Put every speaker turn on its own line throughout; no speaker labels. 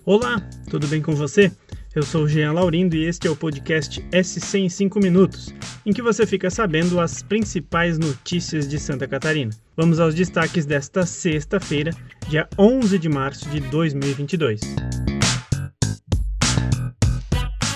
Olá, tudo bem com você? Eu sou o Jean Laurindo e este é o podcast SC em 5 minutos, em que você fica sabendo as principais notícias de Santa Catarina. Vamos aos destaques desta sexta-feira, dia 11 de março de 2022.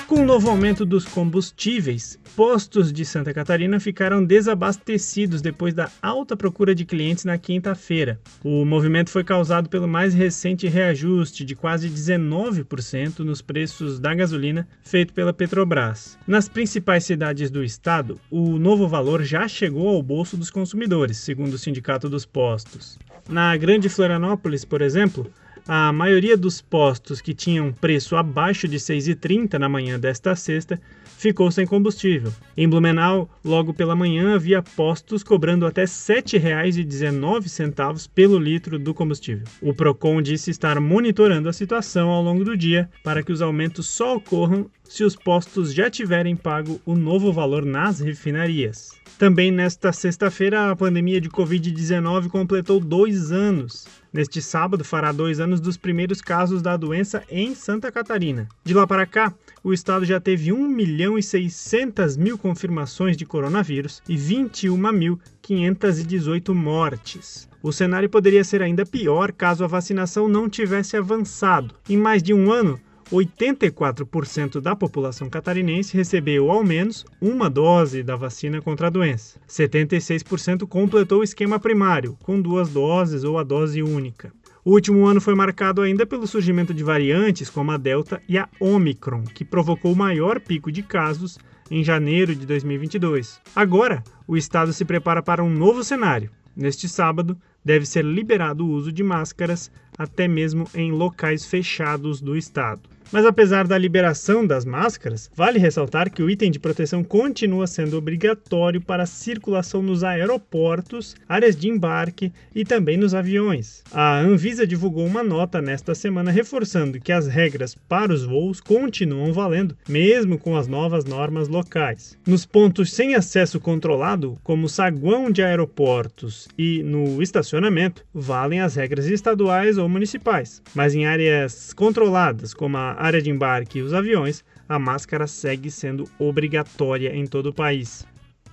Com o novo aumento dos combustíveis, postos de Santa Catarina ficaram desabastecidos depois da alta procura de clientes na quinta-feira. O movimento foi causado pelo mais recente reajuste de quase 19% nos preços da gasolina feito pela Petrobras. Nas principais cidades do estado, o novo valor já chegou ao bolso dos consumidores, segundo o Sindicato dos Postos. Na Grande Florianópolis, por exemplo, a maioria dos postos que tinham preço abaixo de R$ 6,30 na manhã desta sexta ficou sem combustível. Em Blumenau, logo pela manhã, havia postos cobrando até R$ 7,19 pelo litro do combustível. O Procon disse estar monitorando a situação ao longo do dia para que os aumentos só ocorram se os postos já tiverem pago o novo valor nas refinarias. Também nesta sexta-feira, a pandemia de Covid-19 completou 2 anos. Neste sábado, fará 2 anos dos primeiros casos da doença em Santa Catarina. De lá para cá, o estado já teve 1.600.000 confirmações de coronavírus e 21.518 mortes. O cenário poderia ser ainda pior caso a vacinação não tivesse avançado. Em mais de um ano, 84% da população catarinense recebeu ao menos uma dose da vacina contra a doença. 76% completou o esquema primário, com 2 doses ou a dose única. O último ano foi marcado ainda pelo surgimento de variantes como a Delta e a Omicron, que provocou o maior pico de casos em janeiro de 2022. Agora, o estado se prepara para um novo cenário. Neste sábado, deve ser liberado o uso de máscaras, até mesmo em locais fechados do estado. Mas apesar da liberação das máscaras, vale ressaltar que o item de proteção continua sendo obrigatório para a circulação nos aeroportos, áreas de embarque e também nos aviões. A Anvisa divulgou uma nota nesta semana reforçando que as regras para os voos continuam valendo, mesmo com as novas normas locais. Nos pontos sem acesso controlado, como o saguão de aeroportos e no estacionamento, valem as regras estaduais ou municipais. Mas em áreas controladas, como a área de embarque e os aviões, a máscara segue sendo obrigatória em todo o país.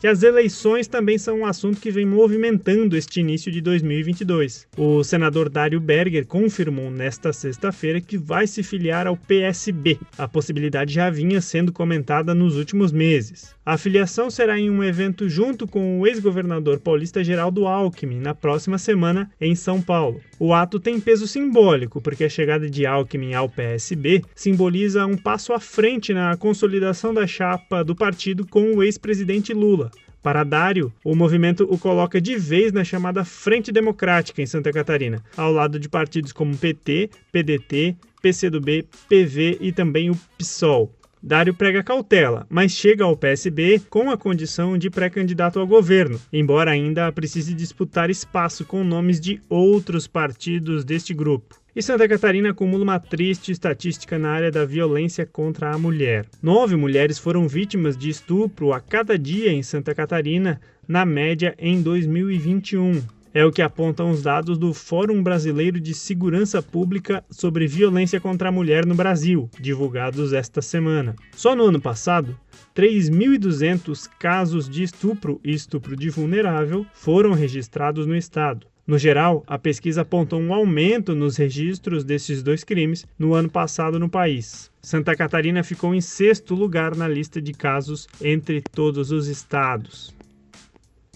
E as eleições também são um assunto que vem movimentando este início de 2022. O senador Dário Berger confirmou nesta sexta-feira que vai se filiar ao PSB. A possibilidade já vinha sendo comentada nos últimos meses. A filiação será em um evento junto com o ex-governador paulista Geraldo Alckmin, na próxima semana em São Paulo. O ato tem peso simbólico, porque a chegada de Alckmin ao PSB simboliza um passo à frente na consolidação da chapa do partido com o ex-presidente Lula. Para Dário, o movimento o coloca de vez na chamada Frente Democrática em Santa Catarina, ao lado de partidos como PT, PDT, PCdoB, PV e também o PSOL. Dário prega cautela, mas chega ao PSB com a condição de pré-candidato ao governo, embora ainda precise disputar espaço com nomes de outros partidos deste grupo. E Santa Catarina acumula uma triste estatística na área da violência contra a mulher. 9 mulheres foram vítimas de estupro a cada dia em Santa Catarina, na média em 2021. É o que apontam os dados do Fórum Brasileiro de Segurança Pública sobre Violência contra a Mulher no Brasil, divulgados esta semana. Só no ano passado, 3.200 casos de estupro e estupro de vulnerável foram registrados no estado. No geral, a pesquisa apontou um aumento nos registros desses 2 crimes no ano passado no país. Santa Catarina ficou em 6º lugar na lista de casos entre todos os estados.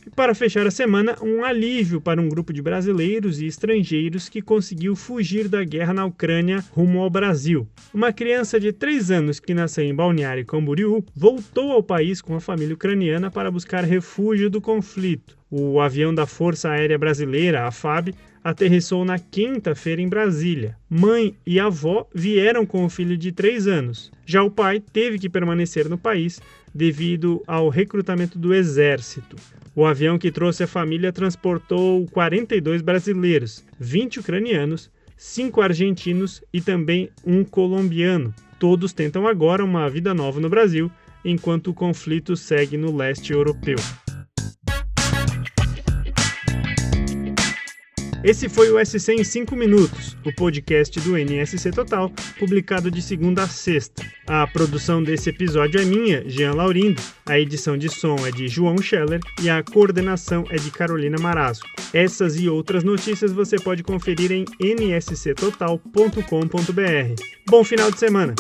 E para fechar a semana, um alívio para um grupo de brasileiros e estrangeiros que conseguiu fugir da guerra na Ucrânia rumo ao Brasil. Uma criança de 3 anos que nasceu em Balneário Camboriú voltou ao país com a família ucraniana para buscar refúgio do conflito. O avião da Força Aérea Brasileira, a FAB, aterrissou na quinta-feira em Brasília. Mãe e avó vieram com o filho de 3 anos. Já o pai teve que permanecer no país devido ao recrutamento do Exército. O avião que trouxe a família transportou 42 brasileiros, 20 ucranianos, 5 argentinos e também um colombiano. Todos tentam agora uma vida nova no Brasil, enquanto o conflito segue no leste europeu. Esse foi o SC em 5 minutos, o podcast do NSC Total, publicado de segunda a sexta. A produção desse episódio é minha, Jean Laurindo, a edição de som é de João Scheller e a coordenação é de Carolina Marazzo. Essas e outras notícias você pode conferir em nsctotal.com.br. Bom final de semana!